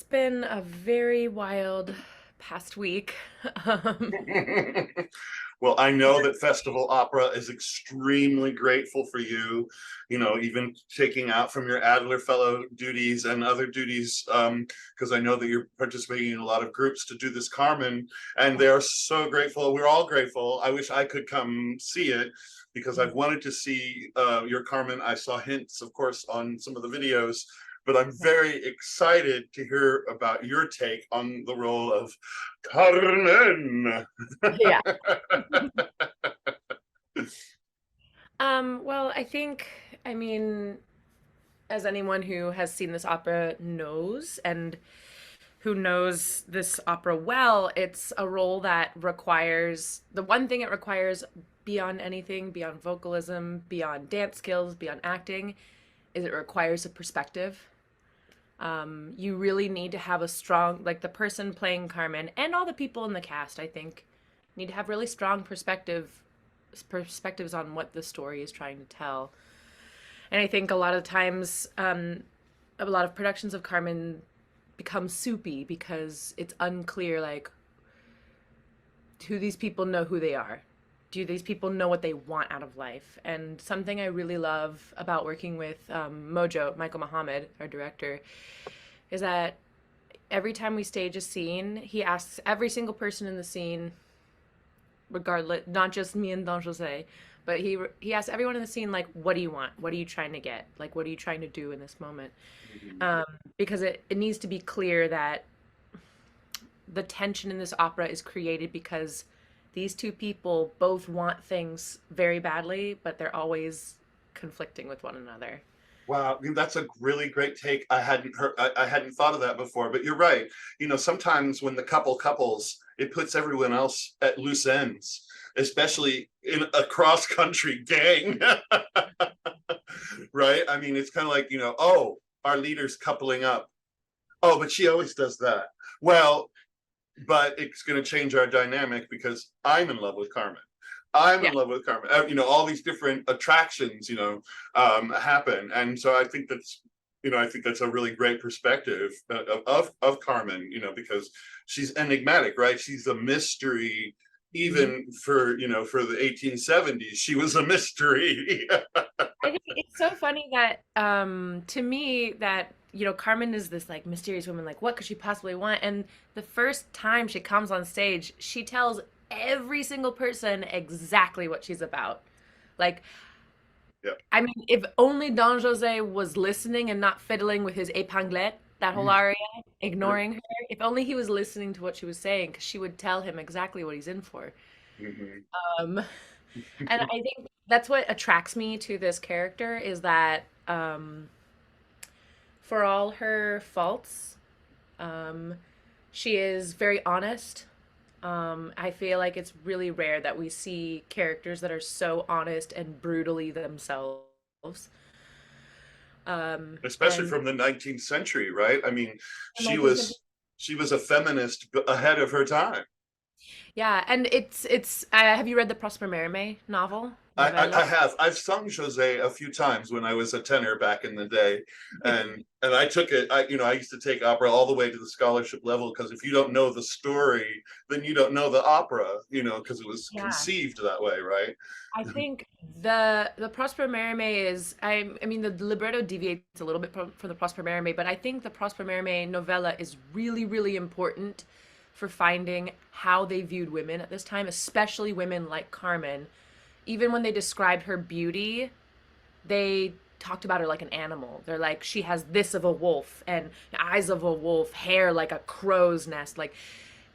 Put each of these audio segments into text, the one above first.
been a very wild past week. Um, Well, I know that Festival Opera is extremely grateful for you, even taking out from your Adler Fellow duties and other duties, because I know that you're participating in a lot of groups to do this Carmen, and they're so grateful. We're all grateful. I wish I could come see it because I've wanted to see your Carmen. I saw hints, of course, on some of the videos, but I'm very excited to hear about your take on the role of Carmen. yeah. Well, I mean, as anyone who has seen this opera knows, and who knows this opera well, it's a role that requires the one thing it requires beyond anything, beyond vocalism, beyond dance skills, beyond acting, is it requires a perspective. You really need to have a strong, like the person playing Carmen and all the people in the cast, I think, need to have really strong perspectives on what the story is trying to tell. And I think a lot of times, a lot of productions of Carmen become soupy because it's unclear, like, do these people know who they are? Do these people know what they want out of life? And something I really love about working with Mojo, Michael Muhammad, our director, is that every time we stage a scene, he asks every single person in the scene, regardless, not just me and Don Jose, but he asks everyone in the scene, like, what do you want? What are you trying to get? Like, what are you trying to do in this moment? Because it needs to be clear that the tension in this opera is created because these two people both want things very badly, but they're always conflicting with one another. Wow, that's a really great take. I hadn't heard, I hadn't thought of that before, but you're right. Sometimes when the couples, it puts everyone else at loose ends, especially in a cross-country gang, right? I mean, it's kind of like, oh, our leader's coupling up. Oh, but she always does that. Well, but it's going to change our dynamic because I'm in love with Carmen. I'm Yeah. in love with Carmen. All these different attractions, happen, and so I think that's a really great perspective of Carmen. Because she's enigmatic, right? She's a mystery. Mhm. Even for the 1870s, she was a mystery. I think it's so funny that to me that Carmen is this like mysterious woman, like what could she possibly want? And the first time she comes on stage, she tells every single person exactly what she's about. Like, Yeah. I mean, if only Don Jose was listening and not fiddling with his épinglette, that whole aria, ignoring her, if only he was listening to what she was saying, because she would tell him exactly what he's in for. Mhm. Um, and I think that's what attracts me to this character is that for all her faults, um, she is very honest. I feel like it's really rare that we see characters that are so honest and brutally themselves. Especially And from the 19th century, right? I mean, in she 19th century, was she was a feminist ahead of her time. yeah, and it's. Have you read the Prosper Mérimée novel I novella? have. I've sung Jose a few times when I was a tenor back in the day, and I took it. I used to take opera all the way to the scholarship level because if you don't know the story, then you don't know the opera. Because it was Yeah. conceived that way, right? I think the Prosper Mérimée is I mean the libretto deviates a little bit from the Prosper Mérimée, but I think the Prosper Mérimée novella is really really important for finding how they viewed women at this time, especially women like Carmen. Even when they described her beauty, they talked about her like an animal. They're like she has this of a wolf and eyes of a wolf, hair like a crow's nest, like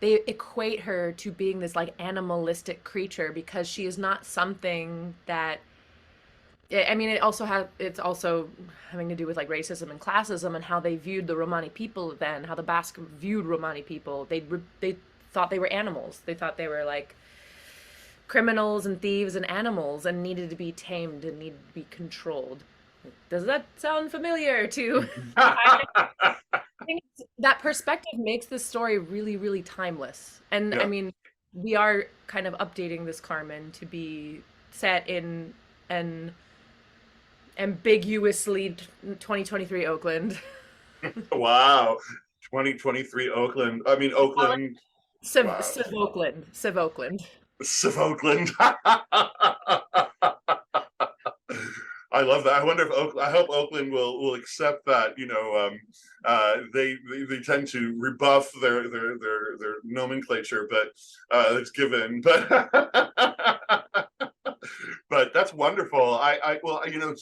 they equate her to being this like animalistic creature because she is not something that I mean it's also having to do with like racism and classism and how they viewed the Romani people then, how the Basque viewed Romani people. They thought they were animals. They thought they were like criminals and thieves and animals and needed to be tamed and needed to be controlled. Does that sound familiar to I think that perspective makes this story really, really timeless. And I Yeah. mean, we are kind of updating this Carmen to be set in an ambiguously 2023 Oakland. Wow. 2023 Oakland. I mean, Oakland. Wow. Civ Oakland. Civ Oakland. Civ Oakland. I love that. I wonder if I hope Oakland will accept that. They tend to rebuff their nomenclature, but it's given. But that's wonderful.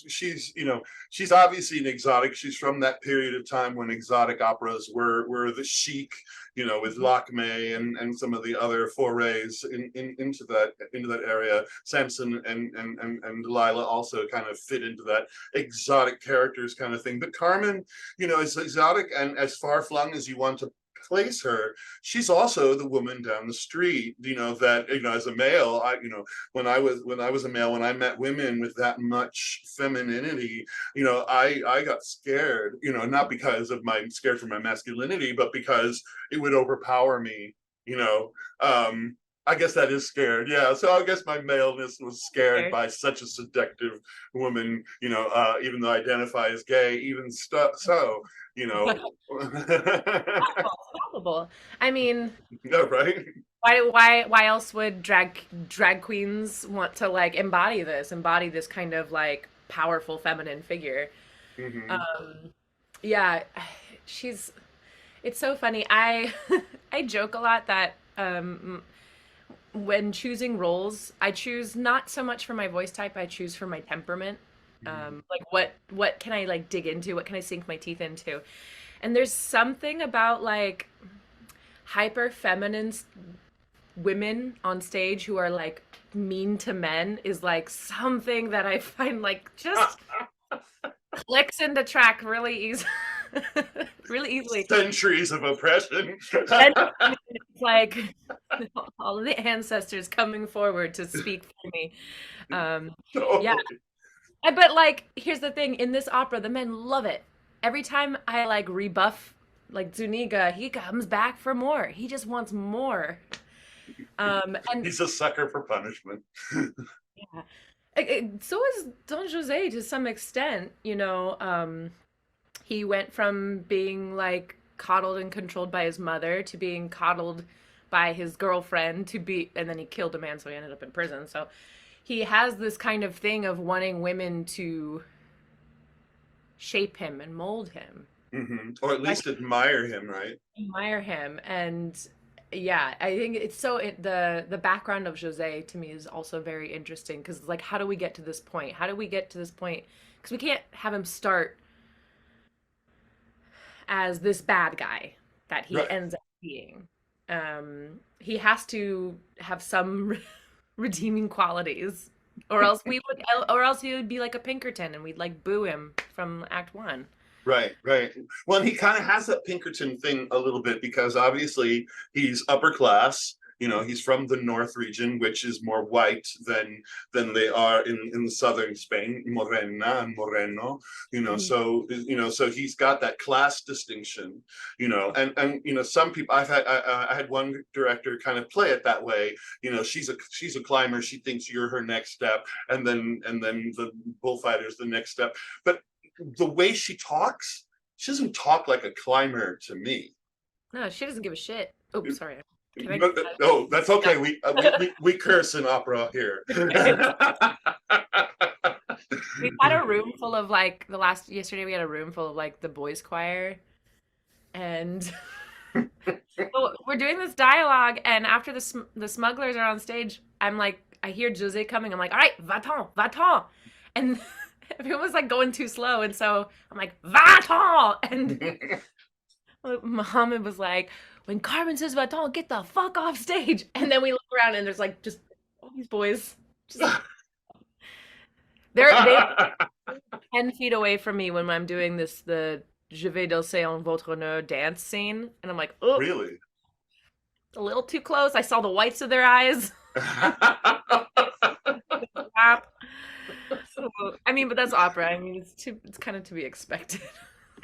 She's obviously an exotic. She's from that period of time when exotic operas were the chic, with Lakme and some of the other forays into that area. Samson and Delilah also kind of fit into that exotic characters kind of thing. But Carmen, is exotic and as far flung as you want to place her. She's also the woman down the street, as a male, when I was a male, when I met women with that much femininity, I got scared, not because of scared for my masculinity, but because it would overpower me, I guess that is scared. Yeah. So I guess my maleness was scared by such a seductive woman, even though I identify as gay, even so. Possible. I mean, no, right? Why else would drag queens want to embody this kind of powerful feminine figure? Yeah, it's so funny. I joke a lot that when choosing roles, I choose not so much for my voice type, I choose for my temperament. What can I dig into? What can I sink my teeth into? And there's something about hyper feminine women on stage who are mean to men is something that I find just clicks into track really easy. Really easily. Centuries of oppression. And it's all of the ancestors coming forward to speak for me. Totally. Yeah. But here's the thing, in this opera, the men love it. Every time I rebuff Zuniga, he comes back for more. He just wants more. And he's a sucker for punishment. Yeah. So is Don Jose to some extent, he went from being coddled and controlled by his mother to being coddled by his girlfriend and then he killed a man, so he ended up in prison. So he has this kind of thing of wanting women to shape him and mold him. Or at least admire him, right? Admire him. And yeah, I think it's the background of Jose to me is also very interesting because how do we get to this point? How do we get to this point? Because we can't have him start as this bad guy that he ends up being. He has to have some redeeming qualities, or else he would be like a Pinkerton and we'd boo him from Act 1. Right. Well, and he kind of has that Pinkerton thing a little bit because obviously he's upper class. He's from the North region, which is more white than they are in the southern Spain, morena and moreno. So he's got that class distinction. And some people I had one director kind of play it that way. She's a climber. She thinks you're her next step, and then the bullfighter's the next step. But the way she talks, she doesn't talk like a climber to me. No, she doesn't give a shit. Oh, sorry. No, that's okay. We curse in opera here. We had a room full of yesterday we had a room full of the boys choir, and we're doing this dialogue, and after the smugglers are on stage, I hear Jose coming. I'm like, all right, va-t'en, and everyone was going too slow, and so I'm like, va-t'en, and Muhammad was like, when Carmen says va-t'en, get the fuck off stage. And then we look around and there's just all these boys. They're 10 feet away from me when I'm doing the Je vais danser en votre honneur dance scene. And I'm like, oh. Really? A little too close. I saw the whites of their eyes. But that's opera. It's kind of to be expected.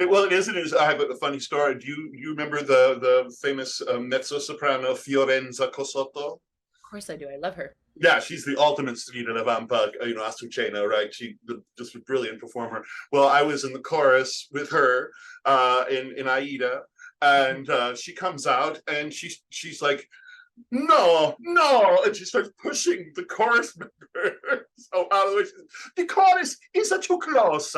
Well, it is. I have a funny story. Do you remember the famous mezzo-soprano Fiorenza Cosotto? Of course I do. I love her. Yeah, she's the ultimate Strida La Vampa, Azucena, right? She just a brilliant performer. Well, I was in the chorus with her in Aida, And she comes out and she's like, no, no, and she starts pushing the chorus members out of the way. She says, the chorus is too close.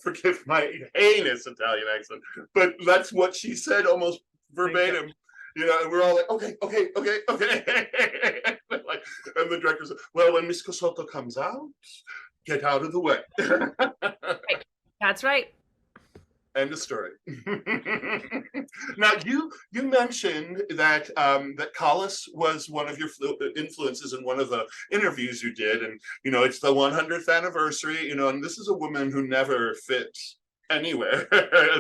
Forgive my heinous Italian accent, but that's what she said almost verbatim. You know, and we're all like, okay. Like, and the director said, well, when Miss Cosotto comes out, get out of the way. Right. That's right. End of story. Now, you mentioned that that Calif was one of your influences in one of the interviews you did, and you know it's the 100th anniversary. You know, and this is a woman who never fit anywhere.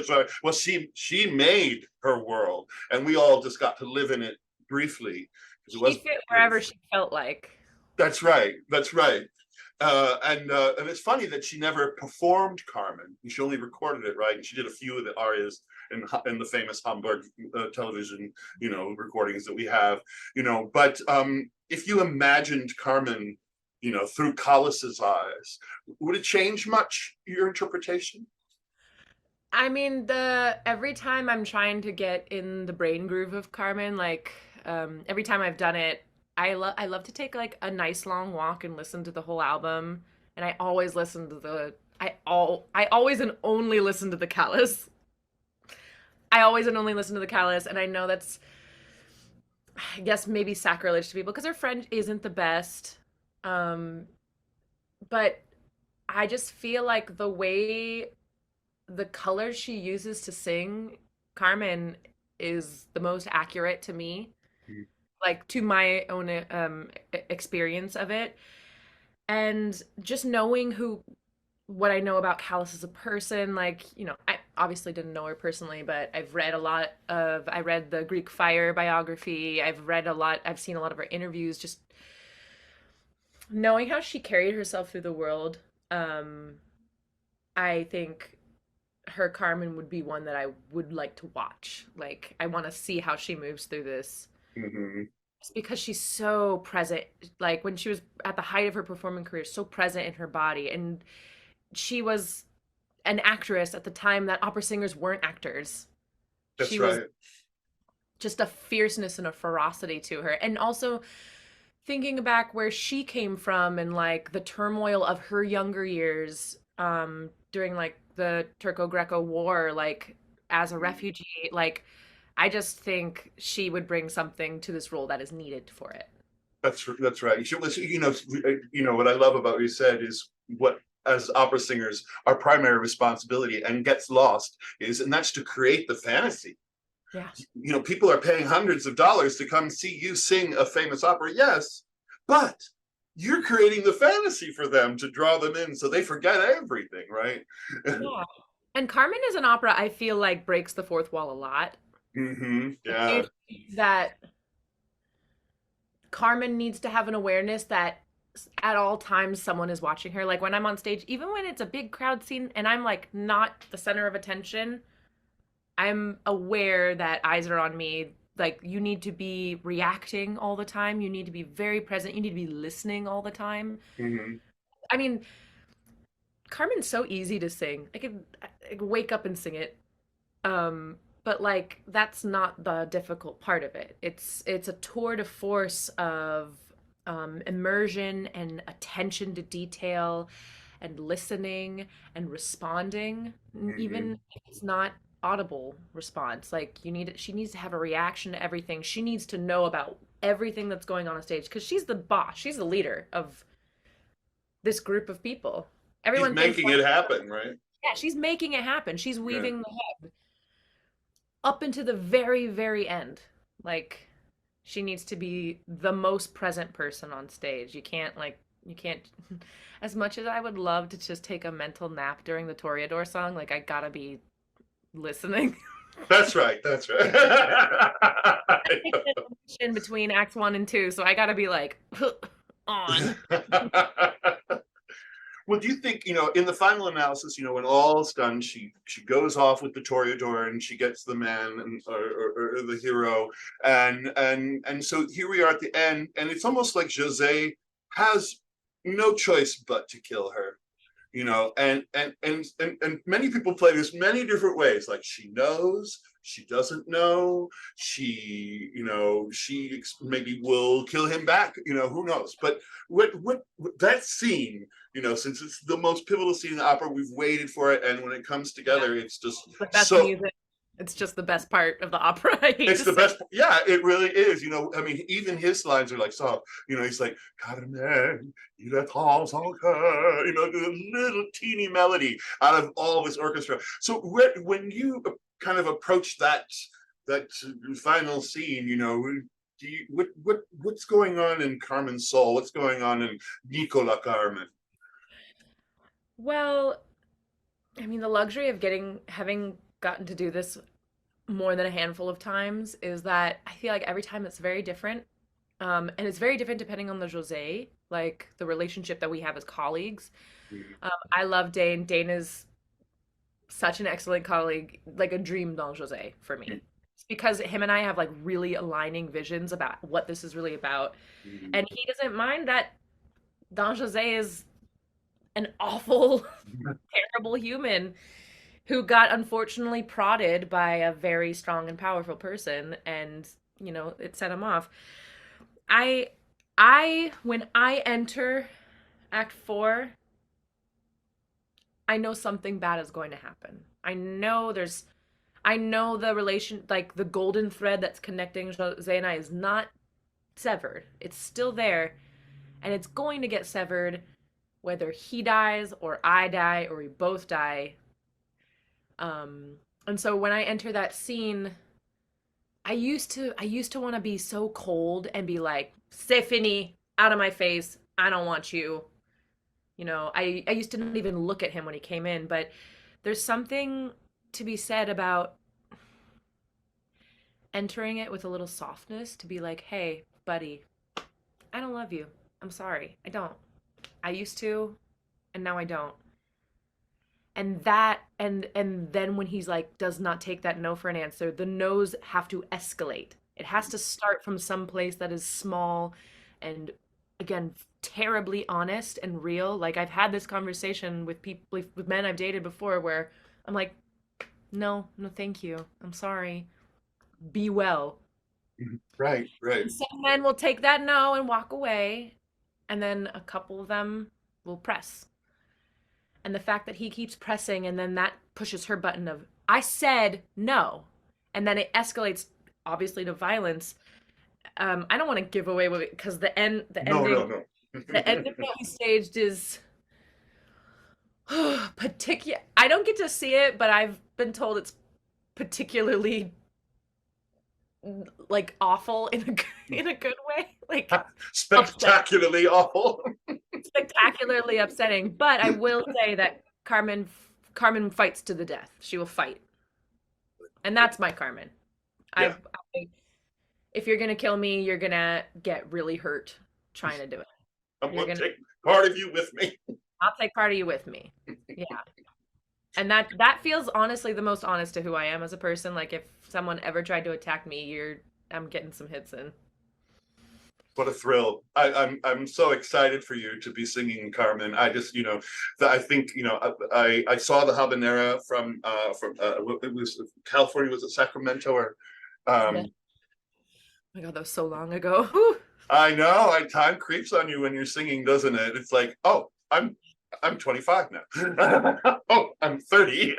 So, well, she made her world, and we all just got to live in it briefly. She fit wherever she felt like. That's right. That's right. And it's funny that she never performed Carmen. She only recorded it, right? And she did a few of the arias in the famous Hamburg television, you know, recordings that we have, you know. But if you imagined Carmen, you know, through Calif's eyes, would it change much your interpretation? I mean, every time I'm trying to get in the brain groove of Carmen, like every time I've done it, I love to take like a nice long walk and listen to the whole album, and I always listen to I always and only listen to the Calif. I always and only listen to the Calif, and I know that's, I guess, maybe sacrilege to people because her French isn't the best, but I just feel like the way the colors she uses to sing Carmen is the most accurate to me, like to my own experience of it. And just knowing what I know about Calif as a person, like, you know, I obviously didn't know her personally, but I read the Greek Fire biography. I've seen a lot of her interviews, just knowing how she carried herself through the world. I think her Carmen would be one that I would like to watch. Like, I want to see how she moves through this. Mm-hmm. It's because she's so present. Like, when she was at the height of her performing career, so present in her body. And she was an actress at the time that opera singers weren't actors. That's She right. was just a fierceness and a ferocity to her. And also thinking back where she came from and like the turmoil of her younger years, during like the Turco-Greco War, like as a refugee, like I just think she would bring something to this role that is needed for it. That's right. You know what I love about what you said is what, as opera singers, our primary responsibility and gets lost is, and that's to create the fantasy. Yeah. You know, people are paying hundreds of dollars to come see you sing a famous opera, yes, but you're creating the fantasy for them to draw them in so they forget everything, right? Yeah. And Carmen is an opera I feel like breaks the fourth wall a lot. Mm-hmm. I Yeah. do think that Carmen needs to have an awareness that at all times someone is watching her. Like when I'm on stage, even when it's a big crowd scene and I'm like not the center of attention, I'm aware that eyes are on me. Like you need to be reacting all the time. You need to be very present. You need to be listening all the time. Mm-hmm. I mean, Carmen's so easy to sing. I could wake up and sing it. But like that's not the difficult part of it. It's a tour de force of immersion and attention to detail and listening and responding, even if it's not audible response. Like she needs to have a reaction to everything. She needs to know about everything that's going on stage because she's the boss. She's the leader of this group of people. Everyone making it happen, right? Yeah, she's making it happen. She's weaving the web up into the very, very end. Like she needs to be the most present person on stage. You can't as much as I would love to just take a mental nap during the Toreador song, like I gotta be listening. That's right. In between acts 1 and 2, so I gotta be like on. Well, do you think, in the final analysis, when all's done, she goes off with the Toreador and she gets the man or the hero, and so here we are at the end, and it's almost like José has no choice but to kill her. and many people play this many different ways. Like she knows, she doesn't know, she maybe will kill him back, who knows. But what that scene, since it's the most pivotal scene in the opera, we've waited for it, and when it comes together, it's just the best music. It's just the best part of the opera. It's the best. Yeah, it really is. I mean, even his lines are like soft. He's like, Carmen, il est temps encore, the little teeny melody out of all this orchestra. So when you kind of approach that final scene, what's going on in Carmen's soul? What's going on in NIKOLA Carmen? Well, I mean, the luxury of having gotten to do this more than a handful of times is that I feel like every time it's very different. And it's very different depending on the José, like the relationship that we have as colleagues. I love Dane. Dane is such an excellent colleague, like a dream dans José for me. It's because him and I have like really aligning visions about what this is really about. And he doesn't mind that Don José is an awful, terrible human who got unfortunately prodded by a very strong and powerful person, and it set him off. When I enter Act 4, I know something bad is going to happen. I know the relation, like the golden thread that's connecting Jose and I is not severed. It's still there, and it's going to get severed whether he dies or I die or we both die. And so when I enter that scene, I used to want to be so cold and be like, "C'est fini, out of my face. I don't want you." I used to not even look at him when he came in, but there's something to be said about entering it with a little softness, to be like, "Hey, buddy, I don't love you. I'm sorry. I don't. I used to, and now I don't." And then when he's like does not take that no for an answer, the no's have to escalate. It has to start from some place that is small and, again, terribly honest and real. Like I've had this conversation with people, with men I've dated before, where I'm like, no, thank you, I'm sorry, be well. Right. And some men will take that no and walk away, and then a couple of them will press. And the fact that he keeps pressing, and then that pushes her button of, I said no. And then it escalates, obviously, to violence. I don't want to give away what, because the ending, No. the ending that we staged is particular. I don't get to see it, but I've been told it's particularly like awful in a good way, like spectacularly awful. Spectacularly upsetting. But I will say that Carmen fights to the death. She will fight, and that's my Carmen. Yeah. If you're gonna kill me, you're gonna get really hurt trying to do it. I'm gonna take part of you with me. I'll take part of you with me. Yeah. And that feels honestly the most honest to who I am as a person. Like if someone ever tried to attack me, I'm getting some hits in. What a thrill. I'm so excited for you to be singing Carmen. I just, I think, I saw the habanera from it was California, was it Sacramento or Oh my God, that was so long ago. I know, time creeps on you when you're singing, doesn't it? It's like, oh, I'm 25 now. Oh, I'm 30.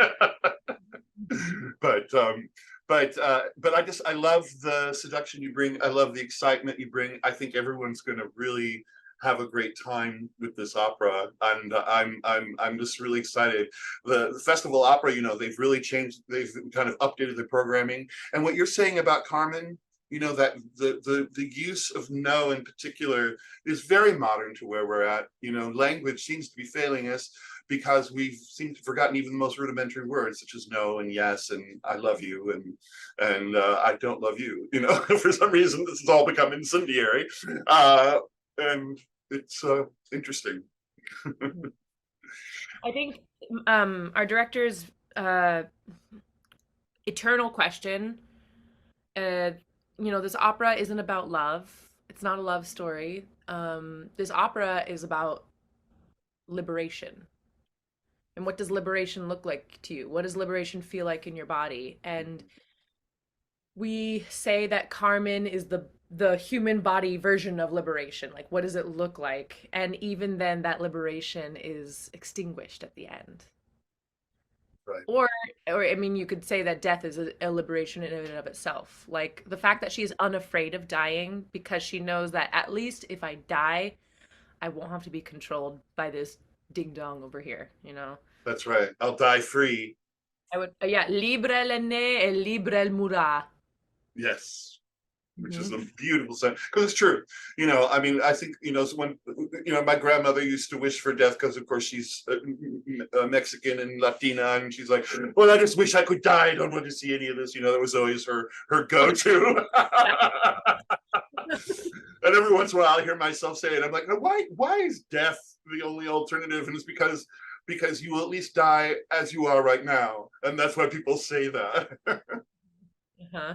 But I love the seduction you bring. I love the excitement you bring. I think everyone's going to really have a great time with this opera, and I'm just really excited. The festival opera, they've really changed. They've kind of updated the programming. And what you're saying about Carmen, that the use of no in particular is very modern to where we're at. Language seems to be failing us, because we've seemed to have forgotten even the most rudimentary words, such as no and yes and I love you and I don't love you. For some reason this has all become incendiary, and it's interesting. I think our director's eternal question, this opera isn't about love. It's not a love story. This opera is about liberation. And what does liberation look like to you? What does liberation feel like in your body? And we say that Carmen is the human body version of liberation. Like, what does it look like? And even then, that liberation is extinguished at the end. Right. Or, or I mean, you could say that death is a liberation in and of itself. Like the fact that she's unafraid of dying because she knows that at least if I die, I won't have to be controlled by this ding dong over here, you know? That's right. I'll die free. I would, yeah, libre el ne e libre el mourra. Yes. Which is Hmm. a beautiful sentence because it's true. I mean, I think so when my grandmother used to wish for death because, of course, she's Mexican and Latina, and she's like, "Well, I just wish I could die. I don't want to see any of this." That was always her go-to. And every once in a while, I hear myself say it. I'm like, "Why is death the only alternative?" And it's because you will at least die as you are right now, and that's why people say that. Uh-huh.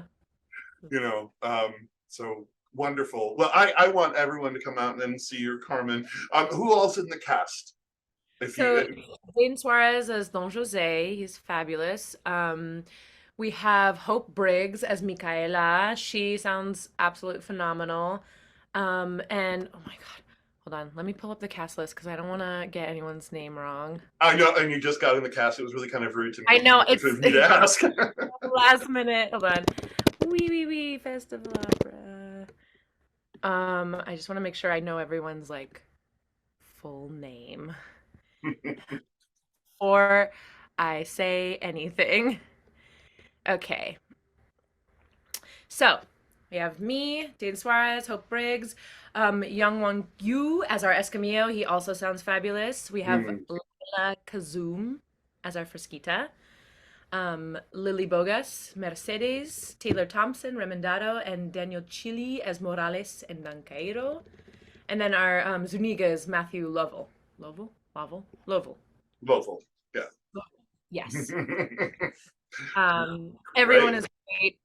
So wonderful. Well, I want everyone to come out and see your Carmen. Who else in the cast? If So you Zane Suarez as Don Jose, he's fabulous. We have Hope Briggs as Micaela. She sounds absolutely phenomenal. And oh my God, hold on, let me pull up the cast list because I don't want to get anyone's name wrong. I know, and you just got in the cast. It was really kind of rude to I me. know For me to ask. last minute. Hold on. Wee Festival Opera. I just want to make sure I know everyone's like full name or I say anything. Okay. So we have me, Dane Suarez, Hope Briggs, Young Won Yu as our Escamillo. He also sounds fabulous. We have Lila Kazum as our Fresquita. Lily Bogas, Mercedes, Taylor Thompson, Remendado, and Daniel Chili as Morales and Dancairo. And then our Zuniga is Matthew Lovell. Lovell. Lovell. Yeah. Yes. Right. Everyone is great.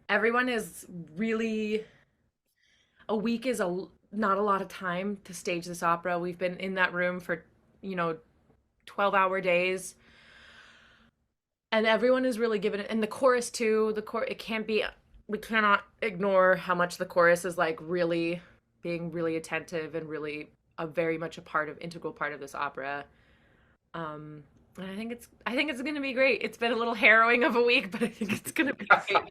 Everyone is really a week is not a lot of time to stage this opera. We've been in that room for, 12-hour days. And everyone is really given it. And the chorus too, it can't be we cannot ignore how much the chorus is like really being really attentive and really a very much integral part of this opera. And I think it's gonna be great. It's been a little harrowing of a week, but I think it's gonna be great.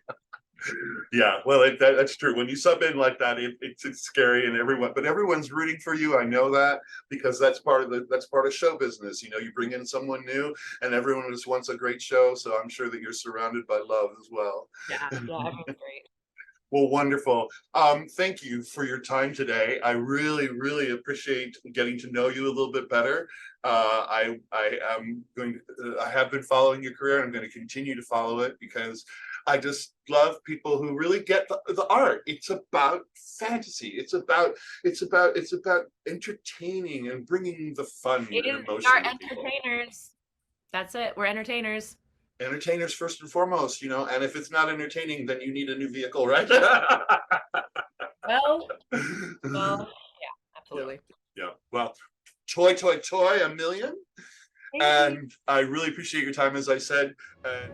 Yeah, well, that's true. When you sub in like that, it's scary, and everyone's rooting for you. I know that because that's part of show business. You bring in someone new, and everyone just wants a great show. So I'm sure that you're surrounded by love as well. Yeah, everyone's great. Well, wonderful. Thank you for your time today. I really, really appreciate getting to know you a little bit better. I have been following your career, and I'm going to continue to follow it because I just love people who really get the art. It's about fantasy. It's about entertaining and bringing the fun It and is we are emotion to people. entertainers. That's it. We're entertainers. Entertainers first and foremost, and if it's not entertaining, then you need a new vehicle, right? Well, yeah, Yeah, absolutely. yeah. Well, toy, a million. Thank you. And I really appreciate your time, as I said. And